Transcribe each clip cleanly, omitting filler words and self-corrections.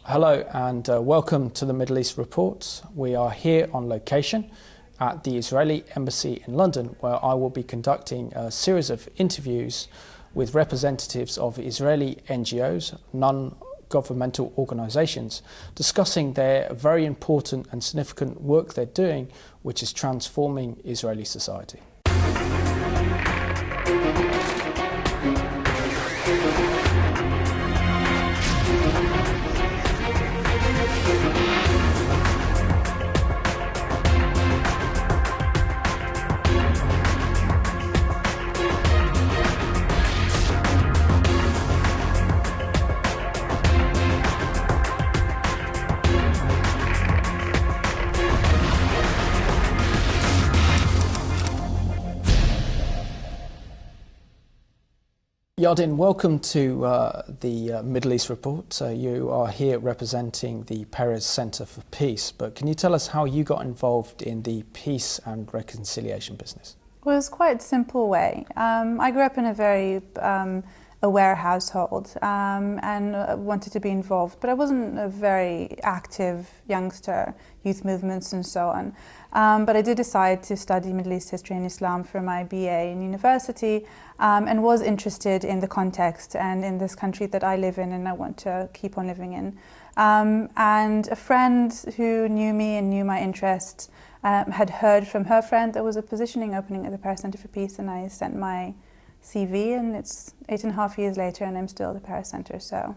Hello and welcome to the Middle East Reports. We are here on location at the Israeli Embassy in London, where I will be conducting a series of interviews with representatives of Israeli NGOs, non-governmental organisations, discussing their very important and significant work they're doing, which is transforming Israeli society. Yardin, welcome to the Middle East Report. You are here representing the Peres Center for Peace, but can you tell us how you got involved in the peace and reconciliation business? Well, it was quite a simple way. I grew up in a very aware household and wanted to be involved, but I wasn't a very active youngster, youth movements and so on. But I did decide to study Middle East history and Islam for my BA in university and was interested in the context and in this country that I live in and I want to keep on living in. And a friend who knew me and knew my interests had heard from her friend there was a positioning opening at the Peres Center for Peace, and I sent my CV, and it's 8.5 years later and I'm still at the Peres Center. So.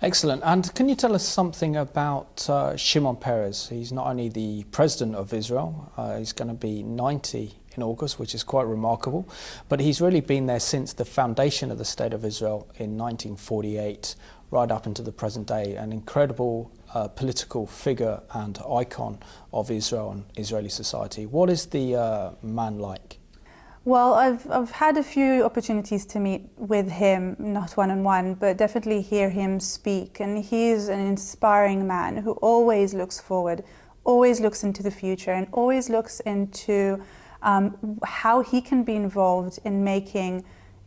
Excellent. And can you tell us something about Shimon Peres? He's not only the president of Israel, he's going to be 90 in August, which is quite remarkable, but he's really been there since the foundation of the State of Israel in 1948, right up into the present day, an incredible political figure and icon of Israel and Israeli society. What is the man like? Well, I've had a few opportunities to meet with him, not one-on-one, but definitely hear him speak. And he's an inspiring man who always looks forward, always looks into the future, and always looks into how he can be involved in making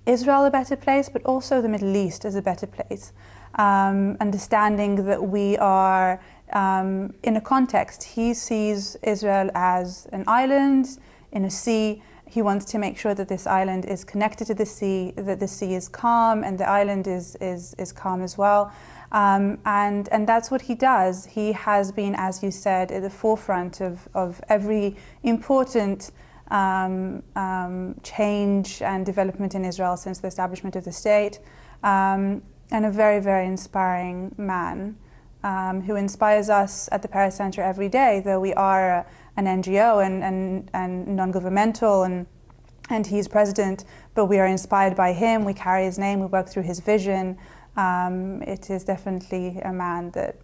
Israel a better place, but also the Middle East as a better place. Understanding that we are in a context. He sees Israel as an island in a sea. He wants to make sure that this island is connected to the sea, that the sea is calm and the island is calm as well. And that's what he does. He has been, as you said, at the forefront of every important change and development in Israel since the establishment of the state. And a very, very inspiring man who inspires us at the Peres Center every day, though we are an NGO and non-governmental, and he's president, but we are inspired by him, we carry his name, we work through his vision. It is definitely a man that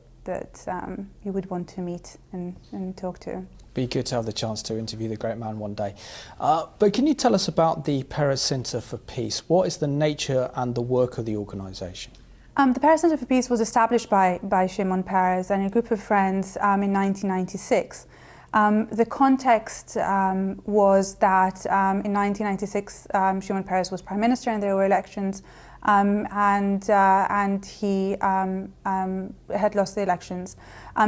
you would want to meet and talk to. Be good to have the chance to interview the great man one day. But can you tell us about the Peres Center for Peace? What is the nature and the work of the organisation? The Peres Center for Peace was established by Shimon Peres and a group of friends in 1996. The context was that in 1996 Shimon Peres was Prime Minister and there were elections, and he had lost the elections.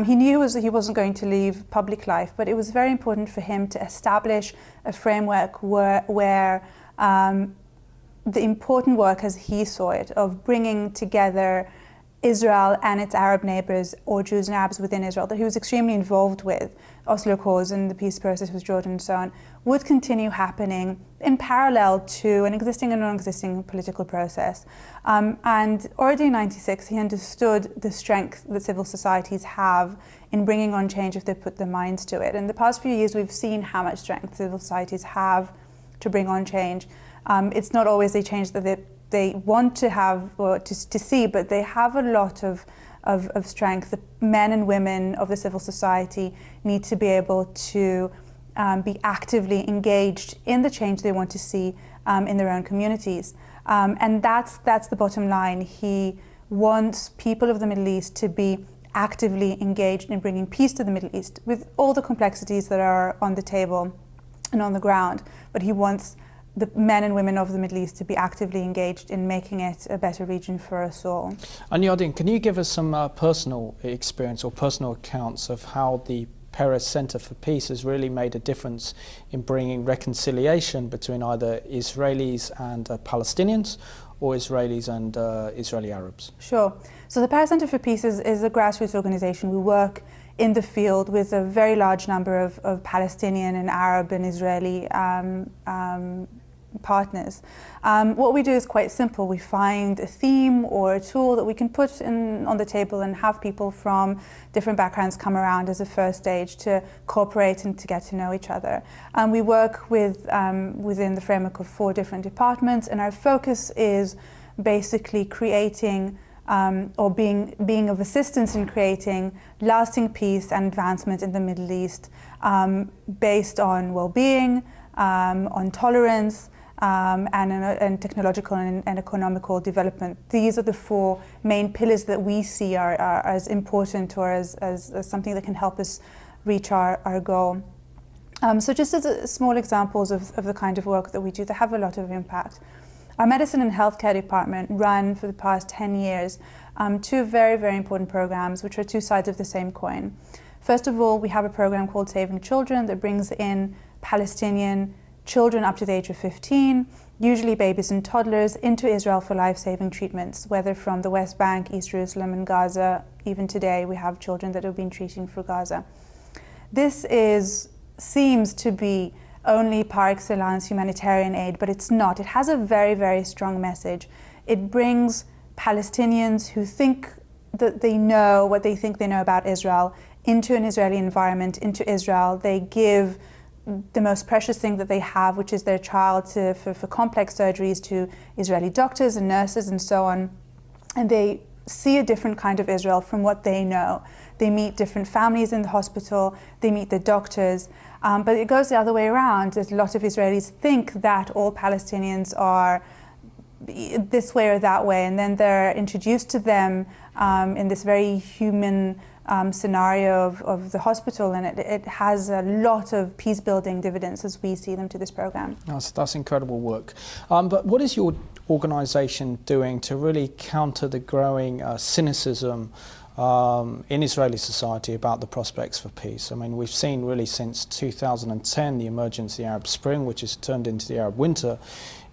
He knew he wasn't going to leave public life, but it was very important for him to establish a framework where the important work, as he saw it, of bringing together Israel and its Arab neighbours, or Jews and Arabs within Israel, that he was extremely involved with, Oslo Accords and the peace process with Jordan and so on, would continue happening in parallel to an existing and non-existing political process. And already in '96, he understood the strength that civil societies have in bringing on change if they put their minds to it. In the past few years, we've seen how much strength civil societies have to bring on change. It's not always a change that they want to have or to see, but they have a lot of strength. The men and women of the civil society need to be able to be actively engaged in the change they want to see in their own communities. And that's the bottom line. He wants people of the Middle East to be actively engaged in bringing peace to the Middle East, with all the complexities that are on the table and on the ground. But he wants the men and women of the Middle East to be actively engaged in making it a better region for us all. And Yardin, can you give us some personal experience or personal accounts of how the Peres Center for Peace has really made a difference in bringing reconciliation between either Israelis and Palestinians, or Israelis and Israeli Arabs? Sure. So the Peres Center for Peace is a grassroots organization. We work in the field with a very large number of Palestinian and Arab and Israeli partners. What we do is quite simple. We find a theme or a tool that we can put on the table and have people from different backgrounds come around as a first stage to cooperate and to get to know each other. We work within the framework of 4 different departments, and our focus is basically creating or being of assistance in creating lasting peace and advancement in the Middle East based on well-being, on tolerance, and technological and economical development. These are the 4 main pillars that we see are as important or as something that can help us reach our goal. So just as small examples of the kind of work that we do that have a lot of impact. Our medicine and healthcare department run for the past 10 years 2 very, very important programs, which are 2 sides of the same coin. First of all, we have a program called Saving Children that brings in Palestinian children up to the age of 15, usually babies and toddlers, into Israel for life-saving treatments, whether from the West Bank, East Jerusalem and Gaza. Even today we have children that have been treating for Gaza. This seems to be only par excellence humanitarian aid, but it's not. It has a very, very strong message. It brings Palestinians who think that they know what they think they know about Israel into an Israeli environment, into Israel. They give the most precious thing that they have, which is their child, for complex surgeries to Israeli doctors and nurses and so on. And they see a different kind of Israel from what they know. They meet different families in the hospital, they meet the doctors, but it goes the other way around. A lot of Israelis think that all Palestinians are this way or that way, and then they're introduced to them in this very human scenario of the hospital, and it has a lot of peace-building dividends as we see them to this program. That's incredible work. But what is your organisation doing to really counter the growing cynicism in Israeli society about the prospects for peace? I mean, we've seen really since 2010 the emergence of the Arab Spring, which has turned into the Arab Winter,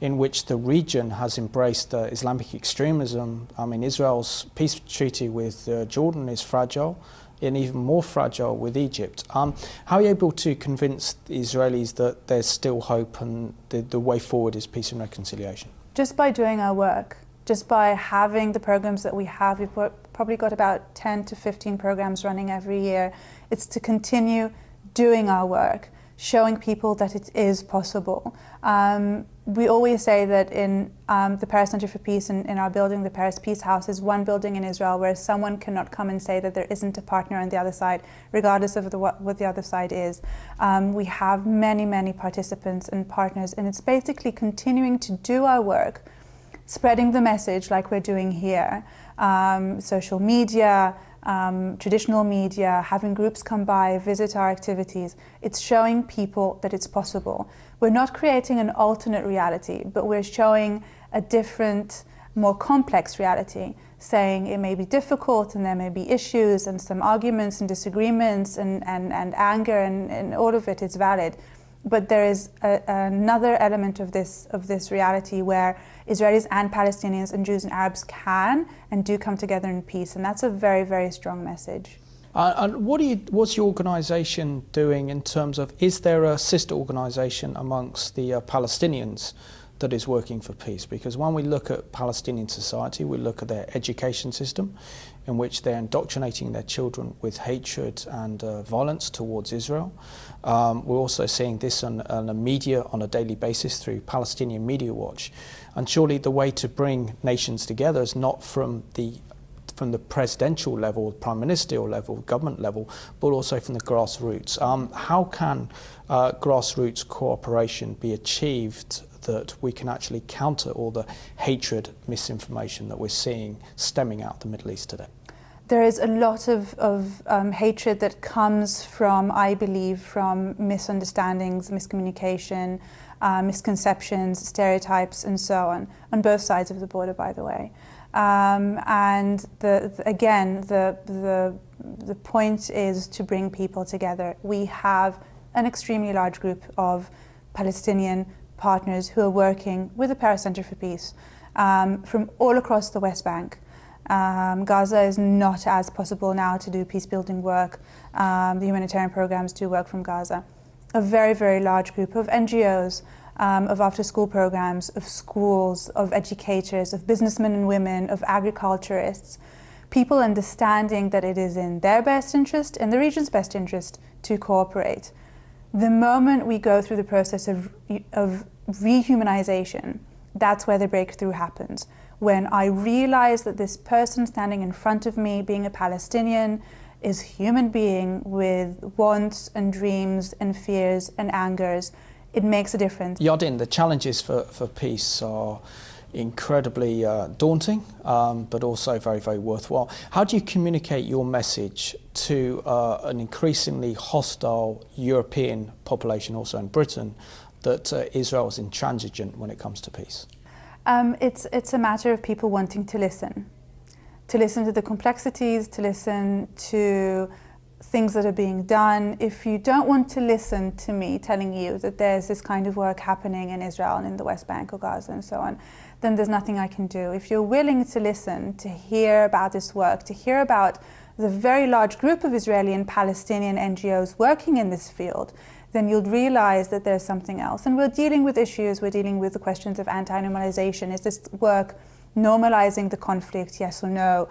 in which the region has embraced Islamic extremism. I mean, Israel's peace treaty with Jordan is fragile, and even more fragile with Egypt. How are you able to convince the Israelis that there's still hope and the way forward is peace and reconciliation? Just by doing our work, just by having the programs that we have. We've probably got about 10 to 15 programs running every year. It's to continue doing our work, showing people that it is possible. We always say that in the Peres Center for Peace, in our building, the Peres Peace House, is one building in Israel where someone cannot come and say that there isn't a partner on the other side, regardless of what the other side is. We have many, many participants and partners, and it's basically continuing to do our work, spreading the message like we're doing here, social media, traditional media, having groups come by, visit our activities. It's showing people that it's possible. We're not creating an alternate reality, but we're showing a different, more complex reality, saying it may be difficult and there may be issues and some arguments and disagreements and anger, and all of it is valid. But there is another element of this reality where Israelis and Palestinians and Jews and Arabs can and do come together in peace, and that's a very, very strong message. And what's your organisation doing in terms of, is there a sister organisation amongst the Palestinians that is working for peace? Because when we look at Palestinian society, we look at their education system, in which they're indoctrinating their children with hatred and violence towards Israel. We're also seeing this on the media on a daily basis through Palestinian Media Watch. And surely the way to bring nations together is not from the presidential level, prime ministerial level, government level, but also from the grassroots. How can grassroots cooperation be achieved that we can actually counter all the hatred, misinformation that we're seeing stemming out of the Middle East today? There is a lot of hatred that comes from, I believe, from misunderstandings, miscommunication, misconceptions, stereotypes, and so on both sides of the border, by the way. And again, the point is to bring people together. We have an extremely large group of Palestinian partners who are working with the Paris Center for Peace from all across the West Bank. Gaza is not as possible now to do peace-building work. The humanitarian programs do work from Gaza. A very, very large group of NGOs, of after-school programs, of schools, of educators, of businessmen and women, of agriculturists, people understanding that it is in their best interest and the region's best interest to cooperate. The moment we go through the process of rehumanization, that's where the breakthrough happens. When I realize that this person standing in front of me, being a Palestinian, is a human being with wants and dreams and fears and angers, it makes a difference. Yardin, the challenges for peace are incredibly daunting, but also very, very worthwhile. How do you communicate your message to an increasingly hostile European population, also in Britain, that Israel is intransigent when it comes to peace? It's a matter of people wanting to listen to the complexities, to listen to things that are being done. If you don't want to listen to me telling you that there's this kind of work happening in Israel and in the West Bank or Gaza and so on, then there's nothing I can do. If you're willing to listen, to hear about this work, to hear about the very large group of Israeli and Palestinian NGOs working in this field, then you'll realize that there's something else. And we're dealing with issues, we're dealing with the questions of anti-normalization. Is this work normalizing the conflict, yes or no?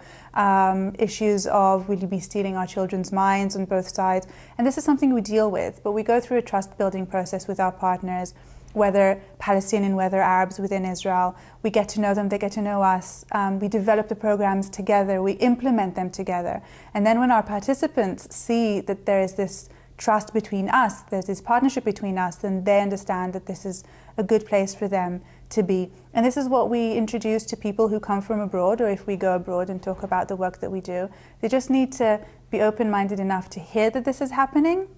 Issues of, will you be stealing our children's minds on both sides? And this is something we deal with, but we go through a trust-building process with our partners, whether Palestinian, whether Arabs within Israel. We get to know them, they get to know us. We develop the programs together, we implement them together. And then when our participants see that there is this trust between us, there's this partnership between us, then they understand that this is a good place for them to be. And this is what we introduce to people who come from abroad, or if we go abroad and talk about the work that we do. They just need to be open-minded enough to hear that this is happening,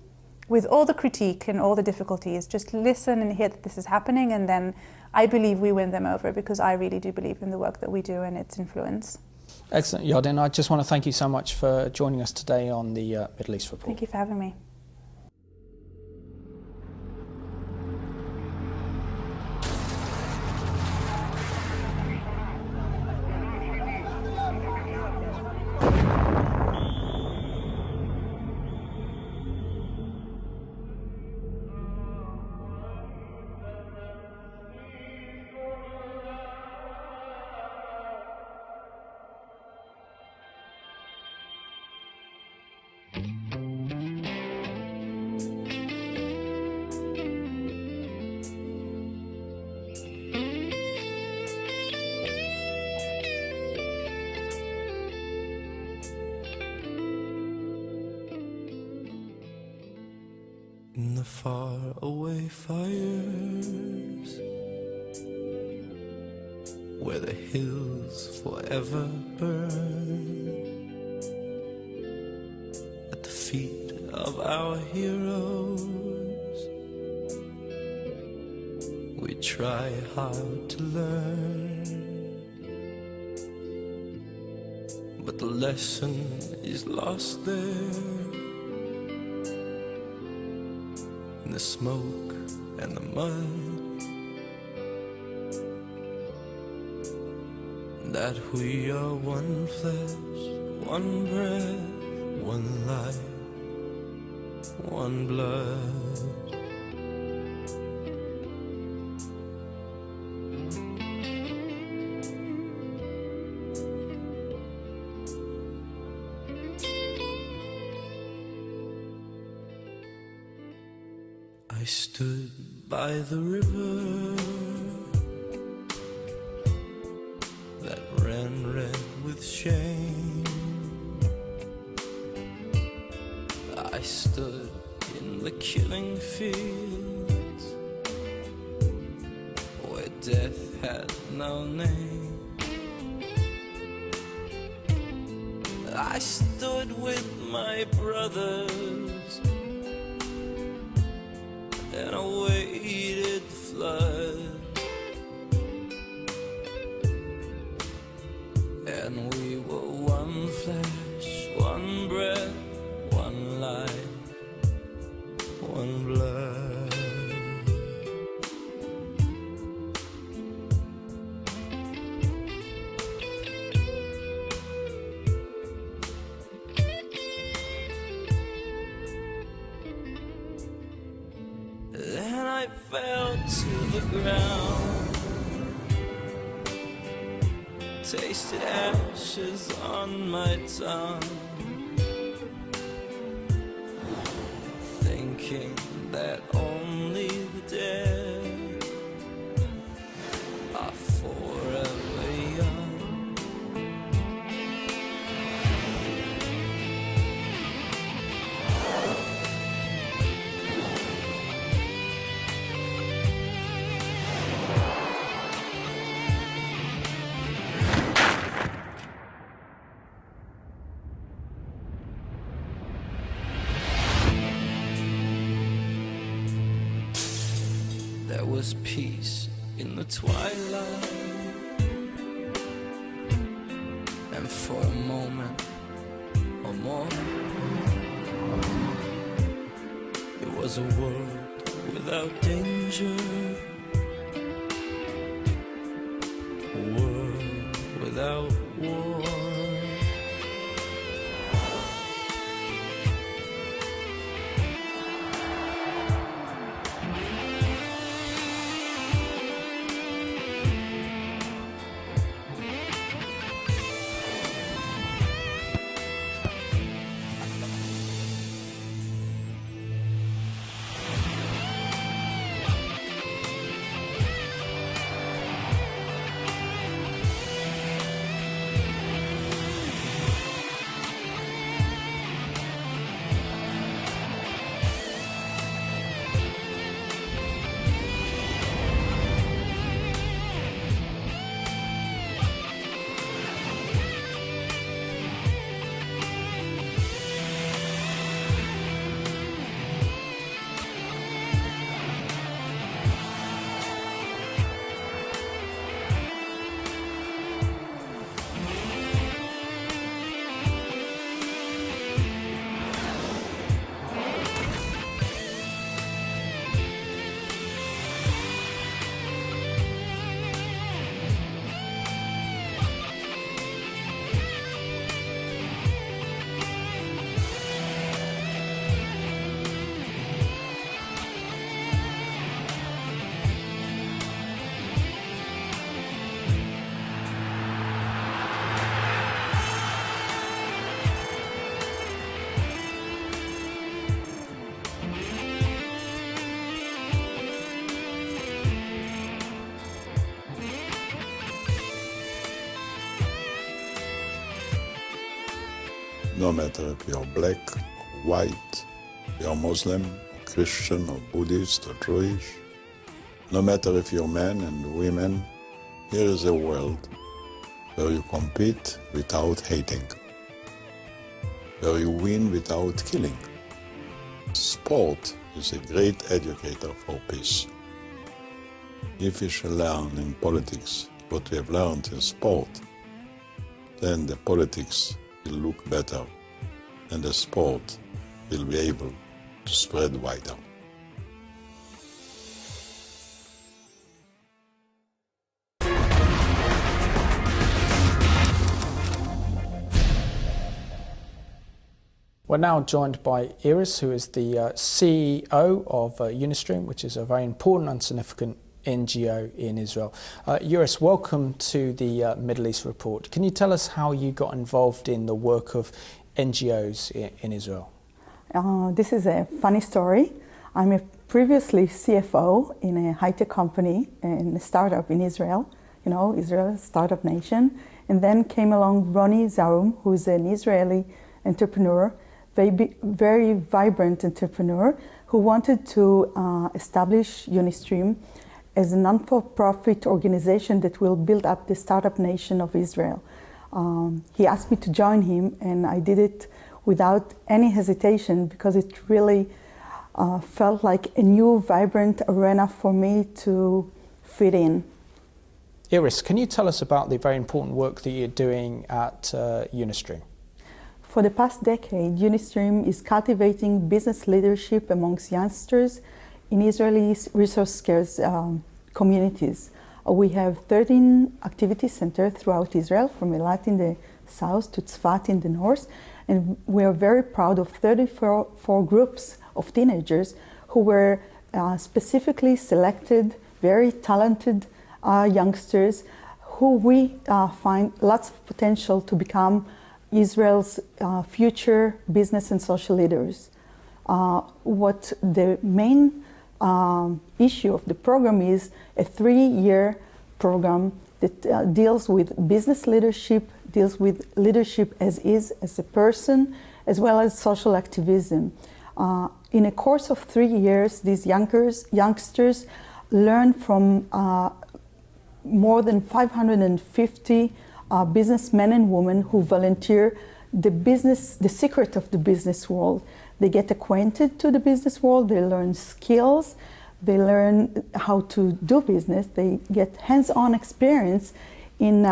with all the critique and all the difficulties. Just listen and hear that this is happening, and then I believe we win them over, because I really do believe in the work that we do and its influence. Excellent, Yardin. I just want to thank you so much for joining us today on the Middle East Report. Thank you for having me. In the far-away fires, where the hills forever burn, at the feet of our heroes, we try hard to learn, but the lesson is lost there. In the smoke and the mud, that we are one flesh, one breath, one life, one blood. I stood by the river that ran red with shame. I stood in the killing fields where death had no name. I stood with my brothers and I waited the flood, and we were one flesh, one breath, one life, one blood. Then I fell to the ground, tasted ashes on my tongue, thinking that only the dead are forever young. There was peace in the twilight, and for a moment or more, it was a world without danger, a world without war. No matter if you're black or white, you're Muslim, or Christian, or Buddhist, or Jewish, no matter if you're men and women, here is a world where you compete without hating, where you win without killing. Sport is a great educator for peace. If we shall learn in politics what we have learned in sport, then the politics will look better and the sport will be able to spread wider. We're now joined by Iris, who is the CEO of Unistream, which is a very important and significant NGO in Israel. Iris, welcome to the Middle East Report. Can you tell us how you got involved in the work of NGOs in Israel? This is a funny story. I'm a previously CFO in a high-tech company, in a startup in Israel, you know, Israel, startup nation. And then came along Ronen Zarum, who is an Israeli entrepreneur, very vibrant entrepreneur, who wanted to establish Unistream as a non-for-profit organization that will build up the startup nation of Israel. He asked me to join him, and I did it without any hesitation because it really felt like a new, vibrant arena for me to fit in. Iris, can you tell us about the very important work that you're doing at Unistream? For the past decade, Unistream is cultivating business leadership amongst youngsters in Israeli resource-scarce communities. We have 13 activity centers throughout Israel, from Eilat in the south to Tzfat in the north, and we are very proud of 34 groups of teenagers who were specifically selected, very talented youngsters who we find lots of potential to become Israel's future business and social leaders. What the main issue of the program is a 3-year program that deals with business leadership, deals with leadership as is, as a person, as well as social activism. In a course of 3 years, these youngsters learn from more than 550 businessmen and women who volunteer the secret of the business world. They get acquainted to the business world, they learn skills, they learn how to do business, they get hands-on experience in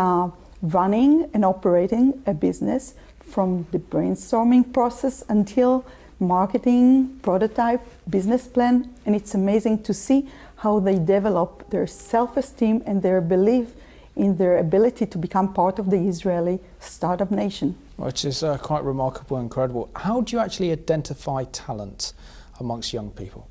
running and operating a business, from the brainstorming process until marketing, prototype, business plan, and it's amazing to see how they develop their self-esteem and their belief in their ability to become part of the Israeli startup nation. Which is quite remarkable and incredible. How do you actually identify talent amongst young people?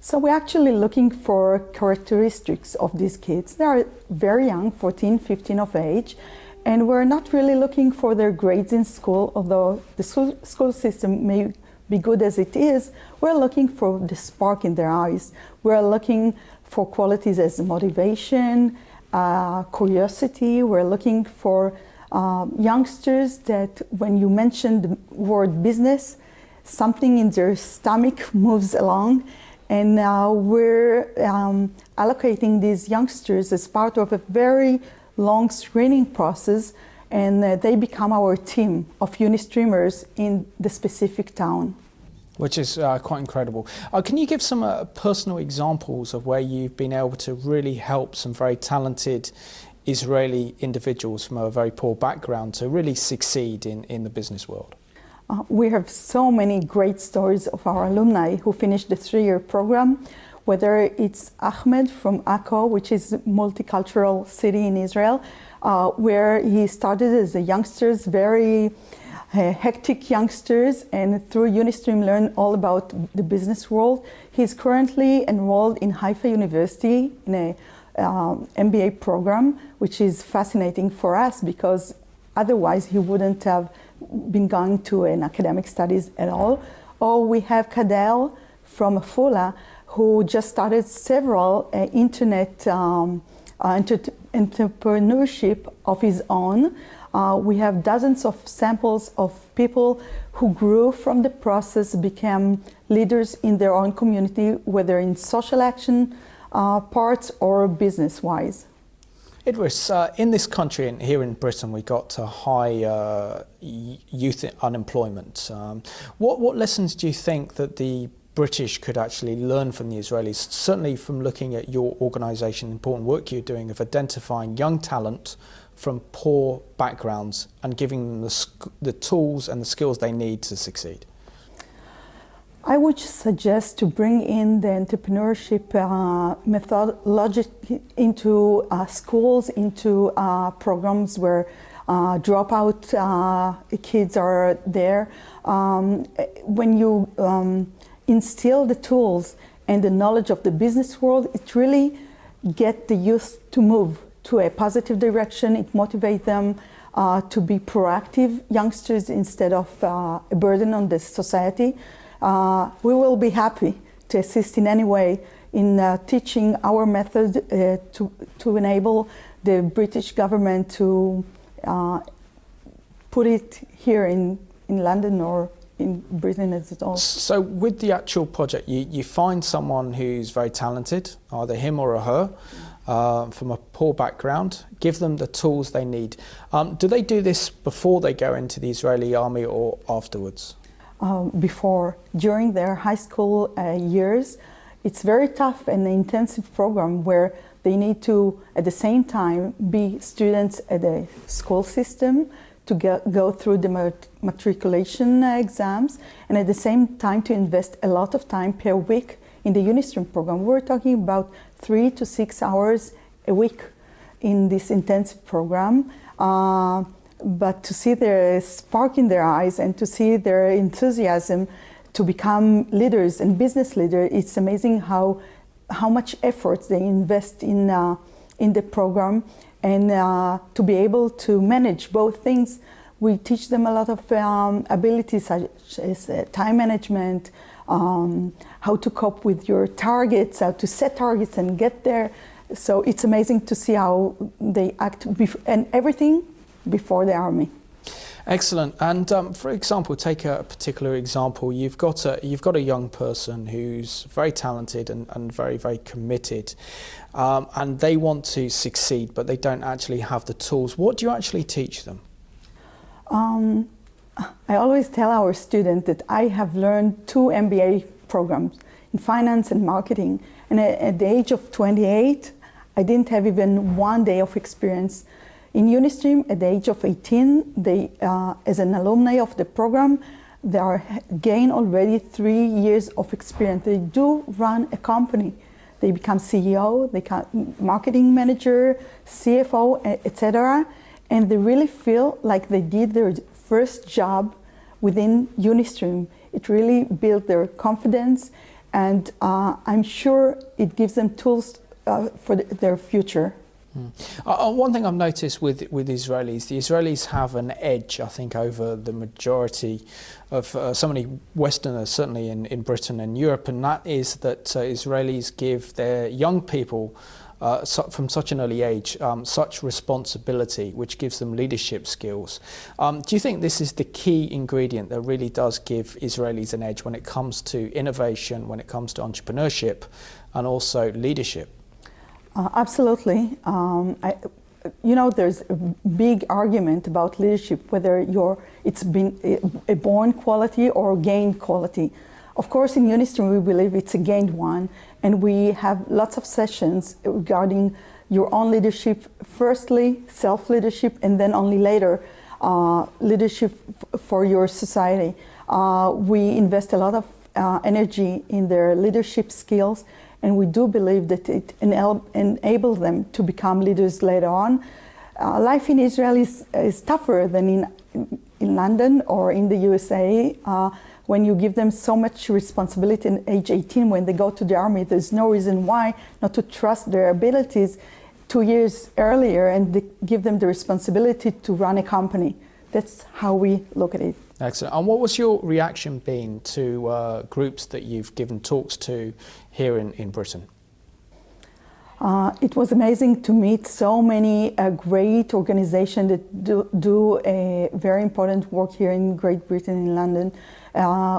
So we're actually looking for characteristics of these kids. They are very young, 14, 15 of age, and we're not really looking for their grades in school, although the school system may be good as it is. We're looking for the spark in their eyes. We're looking for qualities as motivation, curiosity. We're looking for youngsters that when you mention the word business, something in their stomach moves along. And we're allocating these youngsters as part of a very long screening process, and they become our team of Unistreamers in the specific town. Which is quite incredible. Can you give some personal examples of where you've been able to really help some very talented Israeli individuals from a very poor background to really succeed in the business world? We have so many great stories of our alumni who finished the 3-year program, whether it's Ahmed from Akko, which is a multicultural city in Israel, where he started as a youngsters, very hectic youngsters, and through Unistream learned all about the business world. He's currently enrolled in Haifa University in a MBA program, which is fascinating for us because otherwise he wouldn't have been going to an academic studies at all. Or we have Kadel from Afula, who just started several internet entrepreneurship of his own. We have dozens of samples of people who grew from the process, became leaders in their own community, whether in social action parts or business-wise. Idris, in this country and here in Britain, we got high youth unemployment. What lessons do you think that the British could actually learn from the Israelis, certainly from looking at your organisation, important work you're doing of identifying young talent from poor backgrounds and giving them the tools and the skills they need to succeed? I would suggest to bring in the entrepreneurship methodology into schools, into programs where dropout kids are there. When you instill the tools and the knowledge of the business world, it really gets the youth to move to a positive direction. It motivates them to be proactive youngsters instead of a burden on the society. We will be happy to assist in any way in teaching our method to enable the British government to put it here in London or in Britain as it all. So with the actual project, you find someone who's very talented, either him or her, from a poor background, give them the tools they need. Do they do this before they go into the Israeli army or afterwards? Before, during their high school years. It's very tough and intensive program where they need to, at the same time, be students at the school system, to go through the matriculation exams, and at the same time to invest a lot of time per week in the Unistream program. We're talking about 3 to 6 hours a week in this intensive program. But to see their spark in their eyes and to see their enthusiasm to become leaders and business leaders, it's amazing how much effort they invest in the program, and to be able to manage both things. We teach them a lot of abilities such as time management, how to cope with your targets, how to set targets and get there. So it's amazing to see how they act, and everything before the army. Excellent. And for example, take a particular example. You've got a young person who's very talented and very, very committed, and they want to succeed, but they don't actually have the tools. What do you actually teach them? I always tell our students that I have learned 2 MBA programs in finance and marketing, and at the age of 28, I didn't have even 1 day of experience. In Unistream, at the age of 18, they, as an alumni of the program, they are gain already 3 years of experience. They do run a company. They become CEO, they become marketing manager, CFO, etc. And they really feel like they did their first job within Unistream. It really built their confidence, and I'm sure it gives them tools for their future. One thing I've noticed with Israelis, the Israelis have an edge, I think, over the majority of so many Westerners, certainly in Britain and Europe, and that is that Israelis give their young people from such an early age such responsibility, which gives them leadership skills. Do you think this is the key ingredient that really does give Israelis an edge when it comes to innovation, when it comes to entrepreneurship, and also leadership? Absolutely. You know, there's a big argument about leadership, whether it's been a born quality or gained quality. Of course, in Unistream, we believe it's a gained one, and we have lots of sessions regarding your own leadership. Firstly, self-leadership, and then only later, leadership for your society. We invest a lot of energy in their leadership skills, and we do believe that it enables them to become leaders later on. Life in Israel is tougher than in London or in the USA. When you give them so much responsibility at age 18, when they go to the army, there's no reason why not to trust their abilities 2 years earlier and give them the responsibility to run a company. That's how we look at it. Excellent. And what was your reaction been to groups that you've given talks to here in Britain? It was amazing to meet so many great organizations that do a very important work here in Great Britain, in London.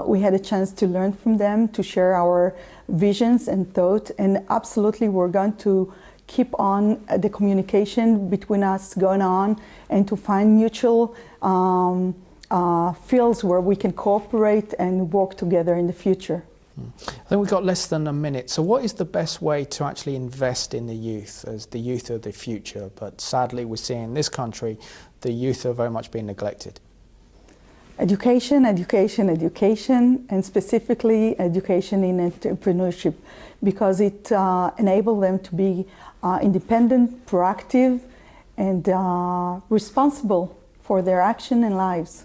We had a chance to learn from them, to share our visions and thoughts, and absolutely we're going to keep on the communication between us going on, and to find mutual fields where we can cooperate and work together in the future. I think we've got less than a minute. So what is the best way to actually invest in the youth, as the youth of the future? But sadly, we're seeing in this country, the youth are very much being neglected. Education, education, education, and specifically education in entrepreneurship, because it enables them to be independent, proactive, and responsible for their action and lives.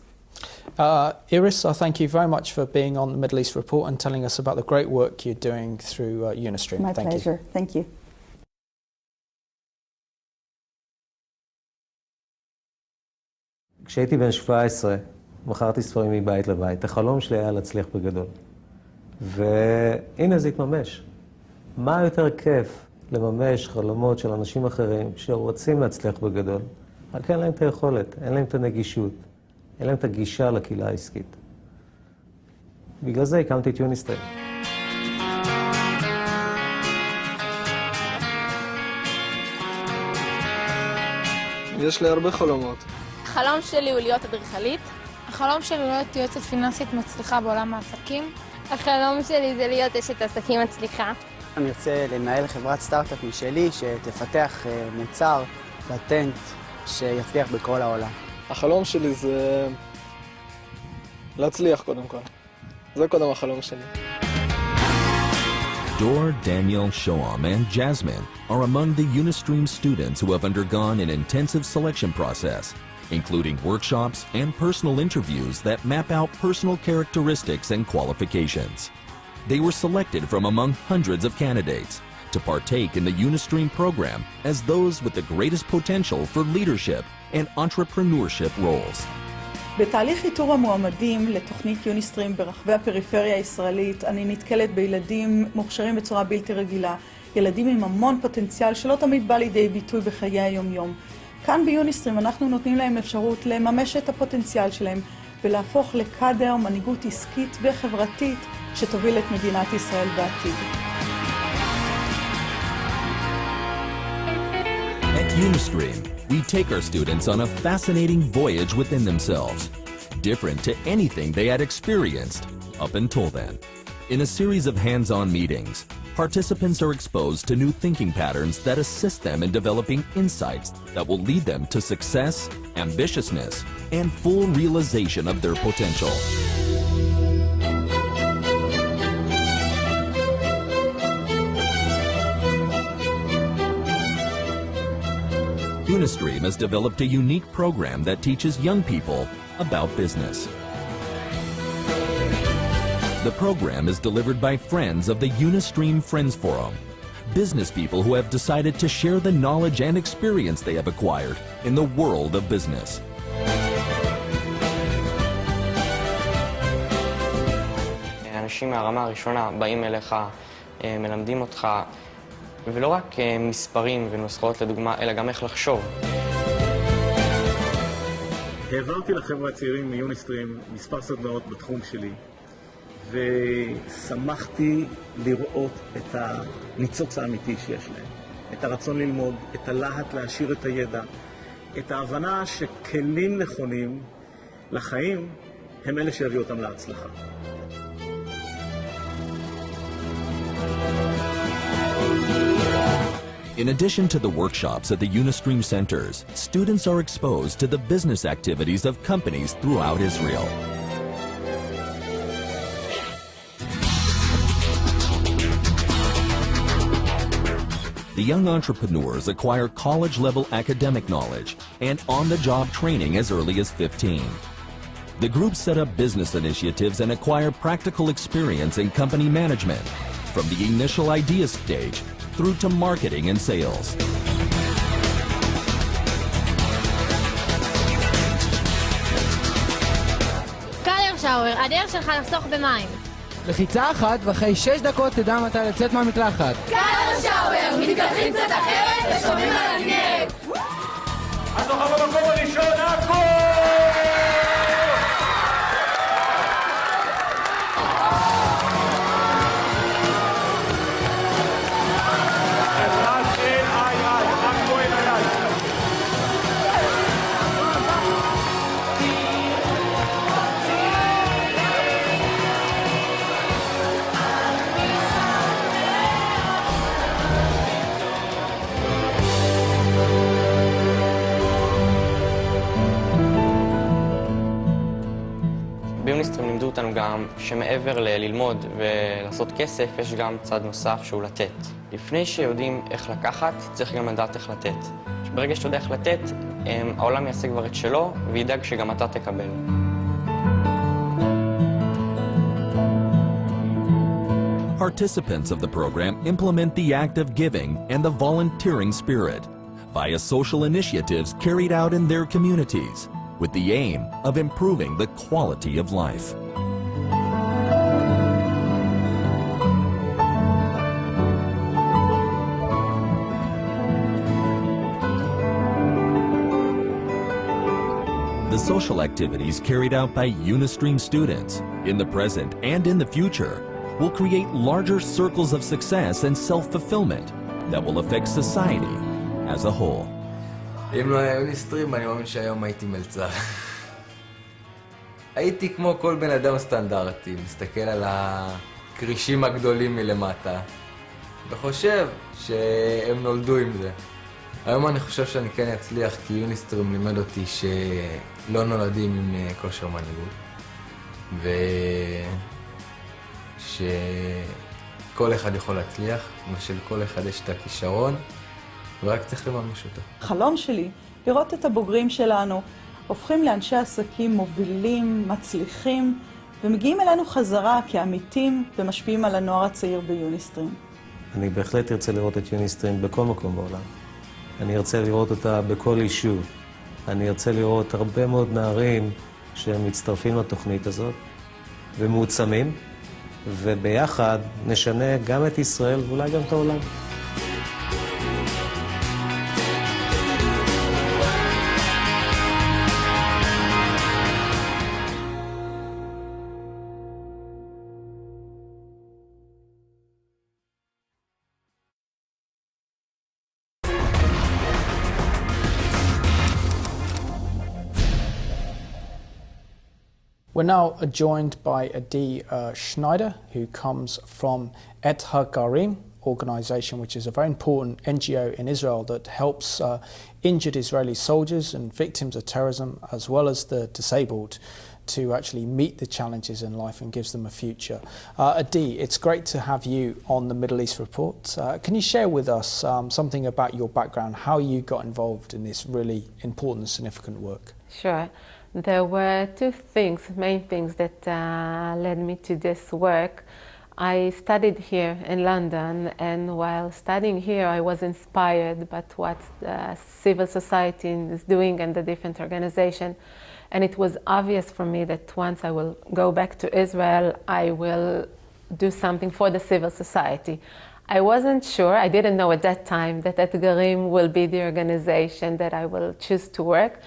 Iris, I thank you very much for being on the Middle East Report and telling us about the great work you're doing through Unistream. My pleasure. Thank you. כשהייתי בן 17, מכרתי ספרים מבית לבית. החלום שלי היה להצליח בגדול. והנה זה התממש. מה יותר כיף לממש חלומות של אנשים אחרים שרוצים להצליח בגדול, רק אין להם את היכולת, אין להם את הנגישות, אין להם את הגישה לקהילה העסקית. בגלל זה הקמתי את יוניסטרים. יש לי הרבה חלומות. החלום שלי הוא להיות אדריכלית. החלום שלי הוא להיות יועצת פיננסית מצליחה בעולם העסקים. החלום שלי זה להיות אשת עסקים מצליחה. אני רוצה לנהל חברת סטארט-אפ משלי שתפתח מוצר, פטנט, שיצליח בכל העולם. החלום שלי זה להצליח קודם כל. זה קודם החלום שלי. Dor, Daniel, Shoam, and Jasmine are among the Unistream students who have undergone an intensive selection process, including workshops and personal interviews that map out personal characteristics and qualifications. They were selected from among hundreds of candidates to partake in the Unistream program as those with the greatest potential for leadership and entrepreneurship roles. בתהליך איתור המועמדים לתוכנית יוניסטרים ברחבי הפריפריה הישראלית, אני נתקלת בילדים מוכשרים בצורה בלתי רגילה, ילדים עם המון פוטנציאל שלא תמיד בא לידי ביטוי בחיי היום-יום. כאן ביוניסטרים אנחנו נותנים להם אפשרות לממש את הפוטנציאל שלהם ולהפוך לקאדר, מנהיגות עסקית וחברתית שתוביל את מדינת ישראל בעתיד. At Unistream, we take our students on a fascinating voyage within themselves, different to anything they had experienced up until then. In a series of hands-on meetings, participants are exposed to new thinking patterns that assist them in developing insights that will lead them to success, ambitiousness, and full realization of their potential. Unistream has developed a unique program that teaches young people about business. The program is delivered by friends of the Unistream Friends Forum, business people who have decided to share the knowledge and experience they have acquired in the world of business. אנשים מהרמה הראשונה באים אליך, מלמדים אותך, ולא רק מספרים ונוסחאות לדוגמה, אלא גם איך לחשוב. העברתי לחבר'ה הצעירים מיוניסטרים מספר סדנאות בתחום שלי, ושמחתי לראות את הניצוץ האמיתי שיש להם, את הרצון ללמוד, את הלהט להשאיר את הידע, את ההבנה שכלים נכונים לחיים הם אלה שיביאו אותם להצלחה. In addition to the workshops at the Unistream centers, students are exposed to the business activities of companies throughout Israel. The young entrepreneurs acquire college-level academic knowledge and on-the-job training as early as 15. The group set up business initiatives and acquire practical experience in company management, from the initial idea stage through to marketing and sales. קלר שאואר, הדרך שלך לחסוך במים. לחיצה אחת ואחרי 6 דקות תדע מתי לצאת מהמקלחת. קלר שאואר, מתקלחים קצת אחרת ושומעים על הנגב. אז זוכה במקום הראשון, עכו! ביוניסטרים לימדו אותנו גם שמעבר ללמוד ולעשות כסף, יש גם צד נוסף שהוא לתת. לפני שיודעים איך לקחת, צריך גם לדעת איך לתת. ברגע שאתה יודע איך לתת, העולם יעשה כבר את שלו וידאג שגם אתה תקבל. Participants of the program implement the act of giving and the volunteering spirit via social initiatives carried out in their communities, with the aim of improving the quality of life. The social activities carried out by Unistream students, in the present and in the future, will create larger circles of success and self-fulfillment that will affect society as a whole. אם לא היה יוניסטרים, אני מאמין שהיום הייתי מלצר. הייתי כמו כל בן אדם סטנדרטי, מסתכל על הקרישים הגדולים מלמטה, וחושב שהם נולדו עם זה. היום אני חושב שאני כן אצליח, כי יוניסטרים לימד אותי שלא נולדים עם כושר מנהיגות, ושכל אחד יכול להצליח, ושלכל אחד יש את הכישרון, ורק צריך לממש אותו. החלום שלי, לראות את הבוגרים שלנו, הופכים לאנשי עסקים מובילים, מצליחים, ומגיעים אלינו חזרה כעמיתים ומשפיעים על הנוער הצעיר ביוניסטרים. אני בהחלט ארצה לראות את יוניסטרים בכל מקום בעולם. אני ארצה לראות אותה בכל יישוב. אני ארצה לראות הרבה מאוד נערים שמצטרפים לתוכנית הזאת ומעוצמים, וביחד נשנה גם את ישראל ואולי גם את העולם. We're now joined by Adi Schneider, who comes from Etgarim organization, which is a very important NGO in Israel that helps injured Israeli soldiers and victims of terrorism, as well as the disabled, to actually meet the challenges in life and gives them a future. Adi, it's great to have you on the Middle East Report. Can you share with us something about your background, how you got involved in this really important and significant work? Sure. There were two things, main things that led me to this work. I studied here in London, and while studying here I was inspired by what civil society is doing and the different organizations. And it was obvious for me that once I will go back to Israel, I will do something for the civil society. I wasn't sure, I didn't know at that time that Etgarim will be the organization that I will choose to work.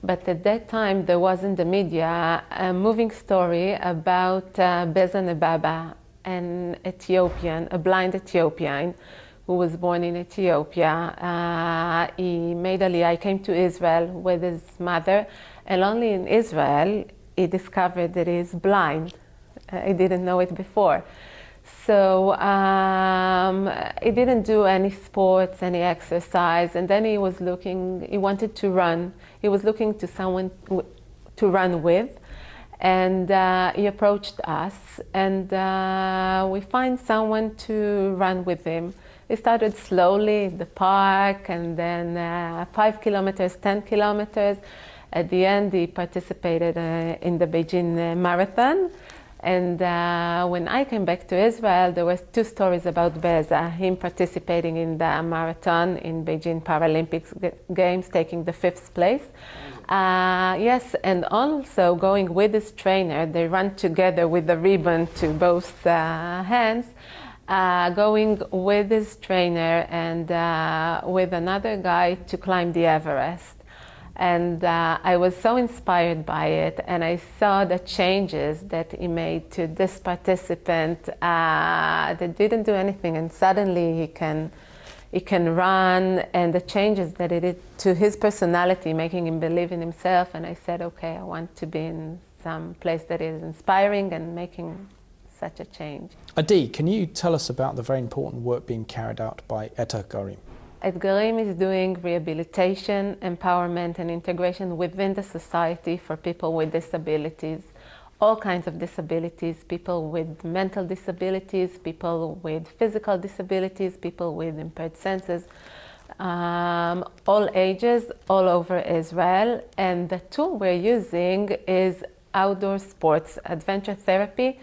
But at that time, there was in the media a moving story about Bezan Baba, an Ethiopian, a blind Ethiopian who was born in Ethiopia. He made Aliyah, he came to Israel with his mother, and only in Israel he discovered that he is blind. He didn't know it before. So he didn't do any sports, any exercise, and then he was looking, he wanted to run. He was looking to someone to run with, and he approached us, and we find someone to run with him. He started slowly in the park, and then 5 kilometers, 10 kilometers. At the end, he participated in the Beijing Marathon. And when I came back to Israel, there were two stories about Beza, him participating in the marathon in Beijing Paralympics Games, taking the 5th place. Yes, and also going with his trainer, they run together with the ribbon to both hands, going with his trainer and with another guy to climb the Everest. And I was so inspired by it, and I saw the changes that he made to this participant that didn't do anything, and suddenly he can run, and the changes that it did to his personality, making him believe in himself. And I said, okay, I want to be in some place that is inspiring and making such a change. Adi, can you tell us about the very important work being carried out by Etgarim? Etgarim is doing rehabilitation, empowerment, and integration within the society for people with disabilities, all kinds of disabilities, people with mental disabilities, people with physical disabilities, people with impaired senses, all ages, all over Israel. And the tool we're using is outdoor sports, adventure therapy,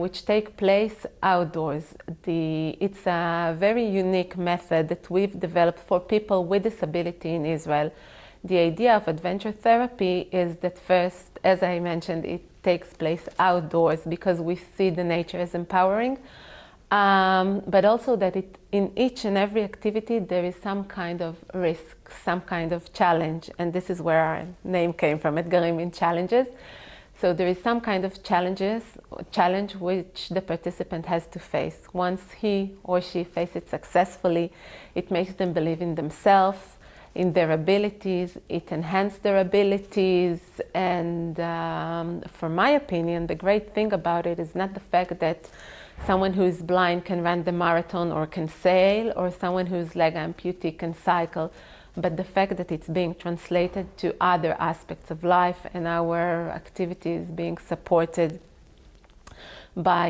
which take place outdoors. It's a very unique method that we've developed for people with disability in Israel. The idea of adventure therapy is that first, as I mentioned, it takes place outdoors because we see the nature as empowering, but also that in each and every activity there is some kind of risk, some kind of challenge, and this is where our name came from, Etgarim in challenges. So there is some kind of challenge which the participant has to face. Once he or she faces it successfully, it makes them believe in themselves. in their abilities, it enhanced their abilities, and for my opinion, the great thing about it is not the fact that someone who is blind can run the marathon or can sail, or someone who's leg amputee can cycle, but the fact that it's being translated to other aspects of life and our activities being supported by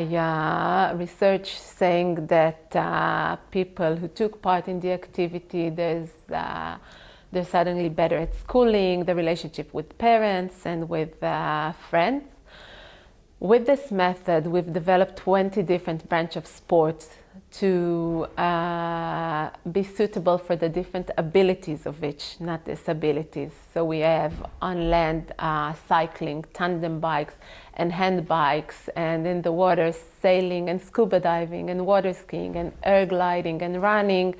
research saying that people who took part in the activity, they're suddenly better at schooling, the relationship with parents and with friends. With this method, we've developed 20 different branches of sports to be suitable for the different abilities of each, not disabilities. So we have on land cycling, tandem bikes and hand bikes, and in the water sailing and scuba diving and water skiing and air gliding and running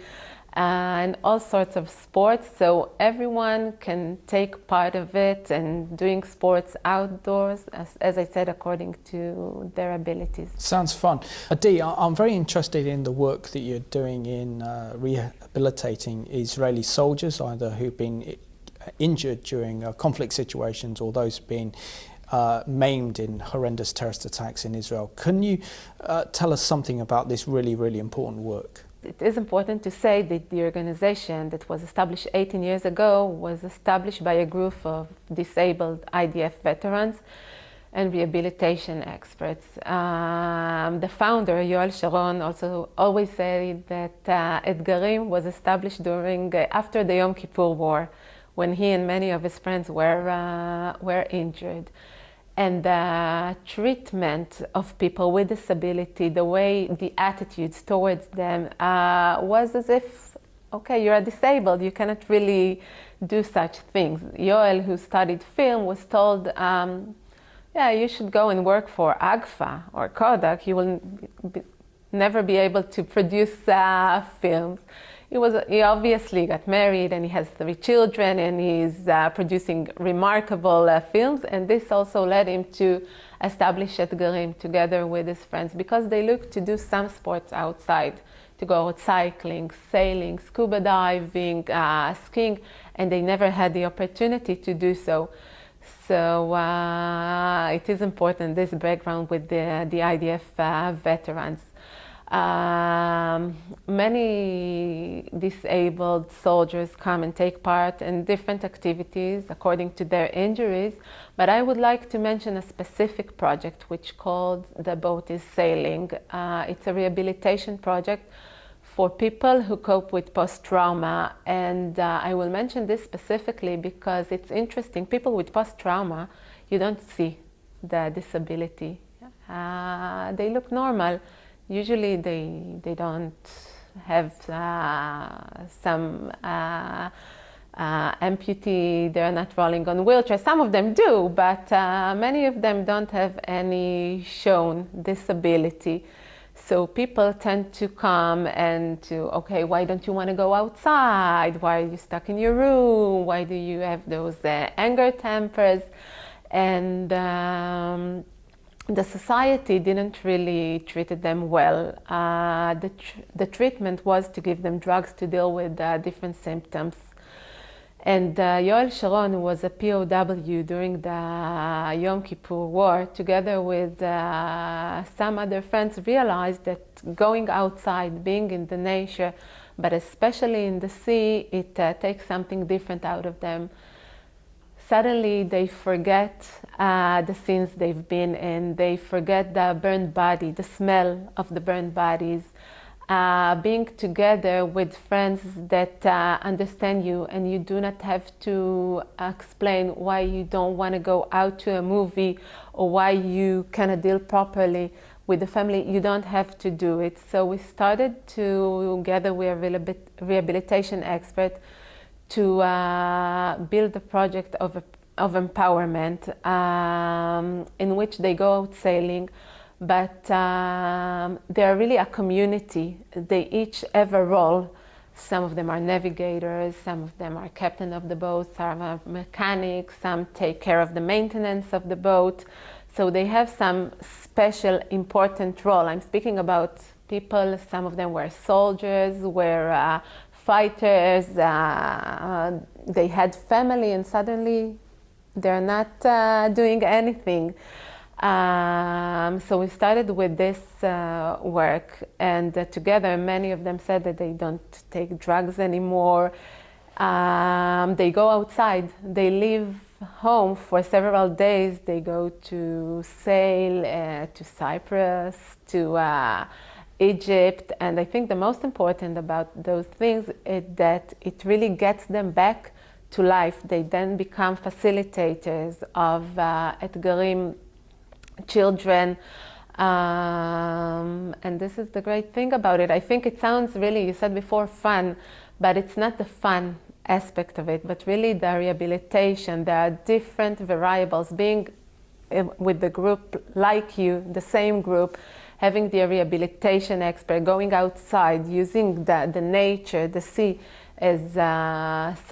and all sorts of sports. So everyone can take part of it and doing sports outdoors, as I said, according to their abilities. Sounds fun. Adi, I'm very interested in the work that you're doing in rehabilitating Israeli soldiers, either who've been injured during conflict situations or those being maimed in horrendous terrorist attacks in Israel. Can you tell us something about this really, really important work? It is important to say that the organization that was established 18 years ago was established by a group of disabled IDF veterans and rehabilitation experts. The founder, Yoel Sharon, also always said that Etgarim was established after the Yom Kippur War, when he and many of his friends were injured. And the treatment of people with disability, the attitudes towards them was as if, okay, you are disabled, you cannot really do such things. Yoel, who studied film, was told, yeah, you should go and work for AGFA or Kodak, you will never be able to produce films. He obviously got married and he has 3 children and he's producing remarkable films, and this also led him to establish Etgarim together with his friends because they looked to do some sports outside, to go out cycling, sailing, scuba diving, skiing, and they never had the opportunity to do so. So it is important, this background with the IDF veterans. Many disabled soldiers come and take part in different activities according to their injuries, but I would like to mention a specific project which called The Boat is Sailing. It's a rehabilitation project for people who cope with post-trauma, and I will mention this specifically because it's interesting. People with post-trauma, you don't see the disability. They look normal. Usually they don't have some amputee, they're not rolling on wheelchairs. Some of them do, but many of them don't have any shown disability. So people tend to come and okay, why don't you want to go outside? Why are you stuck in your room? Why do you have those anger tempers? And the society didn't really treat them well. The treatment was to give them drugs to deal with different symptoms. And Yoel Sharon, who was a POW during the Yom Kippur War, together with some other friends, realized that going outside, being in the nature, but especially in the sea, it takes something different out of them. Suddenly they forget the scenes they've been in, they forget the burned body, the smell of the burned bodies, being together with friends that understand you, and you do not have to explain why you don't want to go out to a movie or why you cannot deal properly with the family. You don't have to do it. So we started together with a rehabilitation expert to build a project of empowerment in which they go out sailing, but they're really a community. They each have a role. Some of them are navigators, some of them are captain of the boat, some are mechanics, some take care of the maintenance of the boat. So they have some special important role. I'm speaking about people, some of them were soldiers, were fighters, they had family, and suddenly they're not doing anything. So we started with this work, and together many of them said that they don't take drugs anymore. They go outside, they leave home for several days, they go to sail to Cyprus, to Egypt, and I think the most important about those things is that it really gets them back to life. They then become facilitators of Etgarim children, and this is the great thing about it. I think it sounds really, you said before, fun, but it's not the fun aspect of it, but really the rehabilitation. There are different variables. Being with the group like you, the same group, having the rehabilitation expert, going outside, using the nature, the sea, as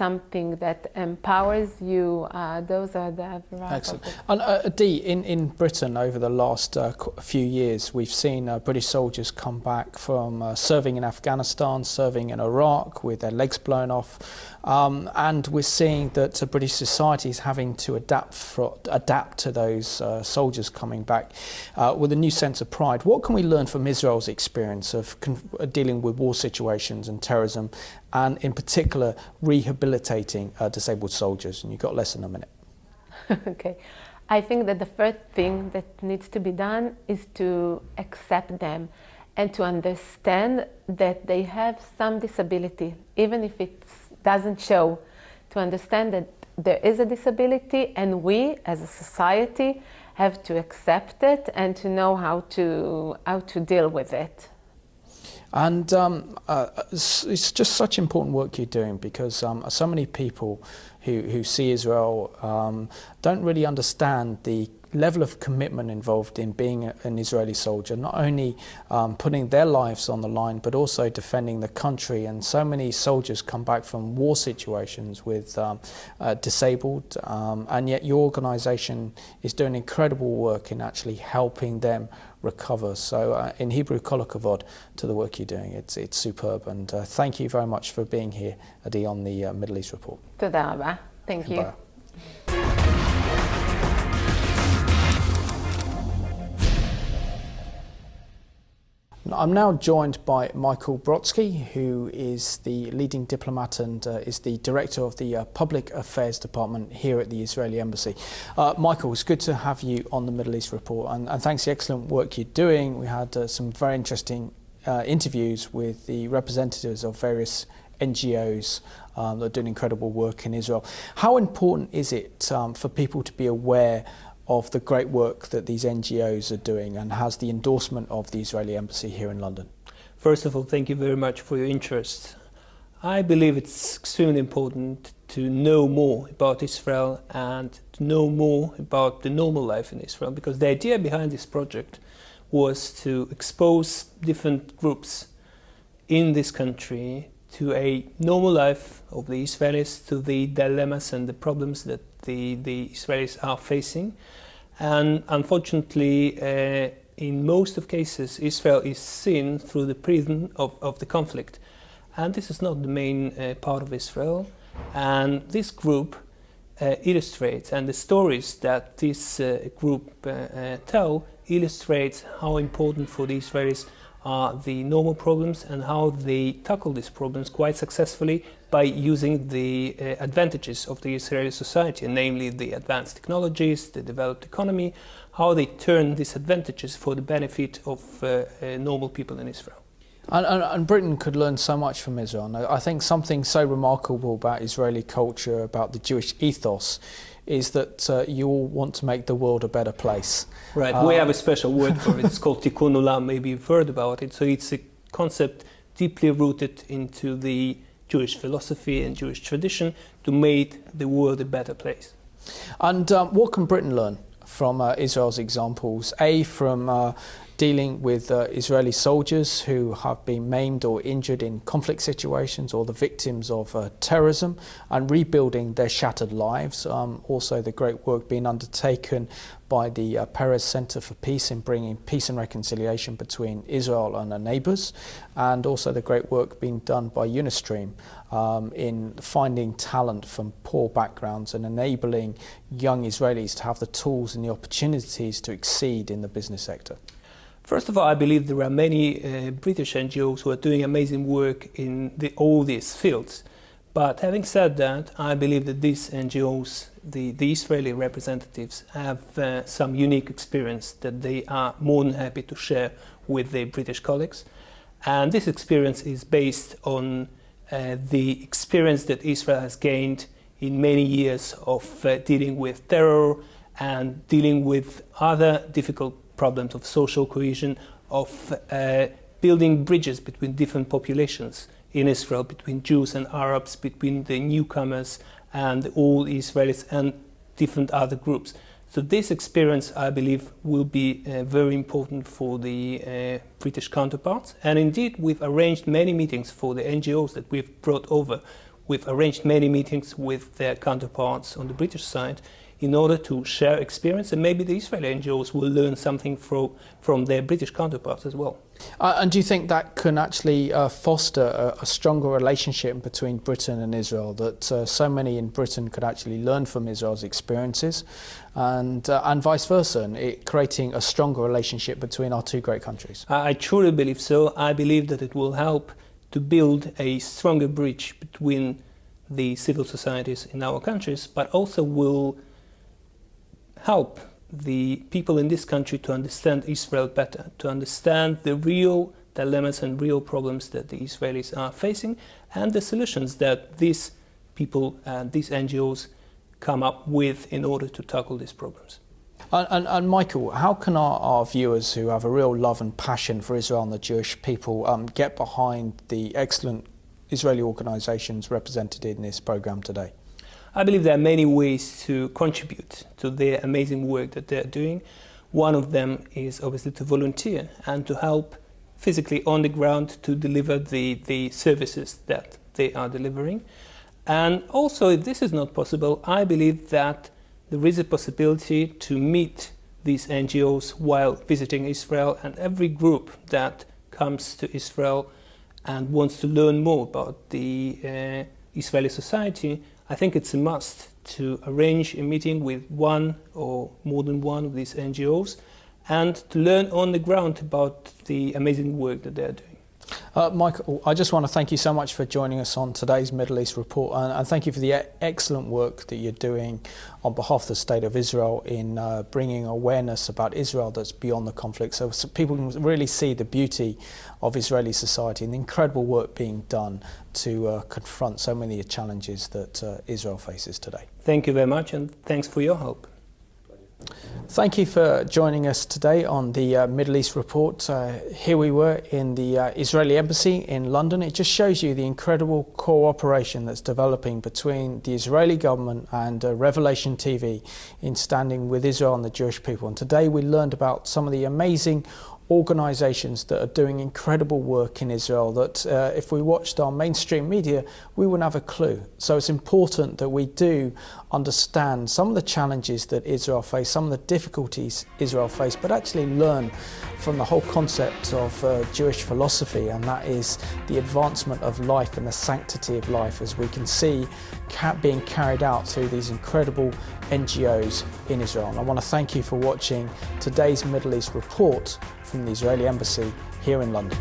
something that empowers you. Those are the variables. Excellent. And Dee, in Britain over the last few years, we've seen British soldiers come back from serving in Afghanistan, serving in Iraq with their legs blown off, and we're seeing that British society is having to adapt to those soldiers coming back with a new sense of pride. What can we learn from Israel's experience of dealing with war situations and terrorism, and in particular rehabilitating disabled soldiers? And you've got less than a minute. Okay. I think that the first thing that needs to be done is to accept them and to understand that they have some disability, even if it doesn't show, to understand that there is a disability, and we as a society have to accept it and to know how to deal with it. And it's just such important work you're doing, because so many people who see Israel don't really understand the level of commitment involved in being an Israeli soldier, not only putting their lives on the line, but also defending the country. And so many soldiers come back from war situations with disabled, and yet your organisation is doing incredible work in actually helping them recover. So in Hebrew, kol hakavod to the work you're doing. It's superb, and thank you very much for being here, Adi, on the Middle East Report. Toda rabba. Thank you. I'm now joined by Michael Brodsky, who is the leading diplomat and is the director of the Public Affairs Department here at the Israeli Embassy. Michael, it's good to have you on the Middle East Report, and thanks for the excellent work you're doing. We had some very interesting interviews with the representatives of various NGOs that are doing incredible work in Israel. How important is it for people to be aware of the great work that these NGOs are doing, and has the endorsement of the Israeli Embassy here in London? First of all, thank you very much for your interest. I believe it's extremely important to know more about Israel and to know more about the normal life in Israel, because the idea behind this project was to expose different groups in this country to a normal life of the Israelis, to the dilemmas and the problems that the Israelis are facing. And unfortunately, in most of cases, Israel is seen through the prism of the conflict. And this is not the main part of Israel. And this group illustrates, and the stories that this group tell illustrates how important for the Israelis are the normal problems, and how they tackle these problems quite successfully by using the advantages of the Israeli society, namely the advanced technologies, the developed economy, how they turn these advantages for the benefit of normal people in Israel. And Britain could learn so much from Israel. And I think something so remarkable about Israeli culture, about the Jewish ethos, is that you all want to make the world a better place. Right, we have a special word for it. It's called Tikkun Olam. Maybe you've heard about it. So it's a concept deeply rooted into the Jewish philosophy and Jewish tradition to make the world a better place. And what can Britain learn from Israel's examples? From dealing with Israeli soldiers who have been maimed or injured in conflict situations, or the victims of terrorism, and rebuilding their shattered lives. Also the great work being undertaken by the Peres Center for Peace in bringing peace and reconciliation between Israel and her neighbours, and also the great work being done by Unistream in finding talent from poor backgrounds and enabling young Israelis to have the tools and the opportunities to exceed in the business sector. First of all, I believe there are many British NGOs who are doing amazing work in all these fields. But having said that, I believe that these NGOs, the Israeli representatives, have some unique experience that they are more than happy to share with their British colleagues. And this experience is based on the experience that Israel has gained in many years of dealing with terror and dealing with other difficult problems of social cohesion, of building bridges between different populations in Israel, between Jews and Arabs, between the newcomers and all Israelis and different other groups. So this experience, I believe, will be very important for the British counterparts. And indeed, we've arranged many meetings for the NGOs that we've brought over. We've arranged many meetings with their counterparts on the British side in order to share experience, and maybe the Israeli NGOs will learn something from their British counterparts as well. And do you think that can actually foster a stronger relationship between Britain and Israel, that so many in Britain could actually learn from Israel's experiences, and vice versa, and creating a stronger relationship between our two great countries? I truly believe so. I believe that it will help to build a stronger bridge between the civil societies in our countries, but also will help the people in this country to understand Israel better, to understand the real dilemmas and real problems that the Israelis are facing, and the solutions that these people and these NGOs come up with in order to tackle these problems. And Michael, how can our viewers who have a real love and passion for Israel and the Jewish people get behind the excellent Israeli organisations represented in this programme today? I believe there are many ways to contribute to their amazing work that they're doing. One of them is obviously to volunteer and to help physically on the ground to deliver the services that they are delivering. And also, if this is not possible, I believe that there is a possibility to meet these NGOs while visiting Israel, and every group that comes to Israel and wants to learn more about the Israeli society, I think it's a must to arrange a meeting with one or more than one of these NGOs and to learn on the ground about the amazing work that they're doing. Michael, I just want to thank you so much for joining us on today's Middle East Report, and thank you for the excellent work that you're doing on behalf of the State of Israel in bringing awareness about Israel that's beyond the conflict, so people can really see the beauty of Israeli society and the incredible work being done to confront so many challenges that Israel faces today. Thank you very much, and thanks for your help. Thank you for joining us today on the Middle East Report. Here we were in the Israeli Embassy in London. It just shows you the incredible cooperation that's developing between the Israeli government and Revelation TV in standing with Israel and the Jewish people. And today we learned about some of the amazing organisations that are doing incredible work in Israel that if we watched our mainstream media, we wouldn't have a clue. So it's important that we do understand some of the challenges that Israel face, some of the difficulties Israel face, but actually learn from the whole concept of Jewish philosophy, and that is the advancement of life and the sanctity of life, as we can see being carried out through these incredible NGOs in Israel. And I want to thank you for watching today's Middle East Report from the Israeli Embassy here in London.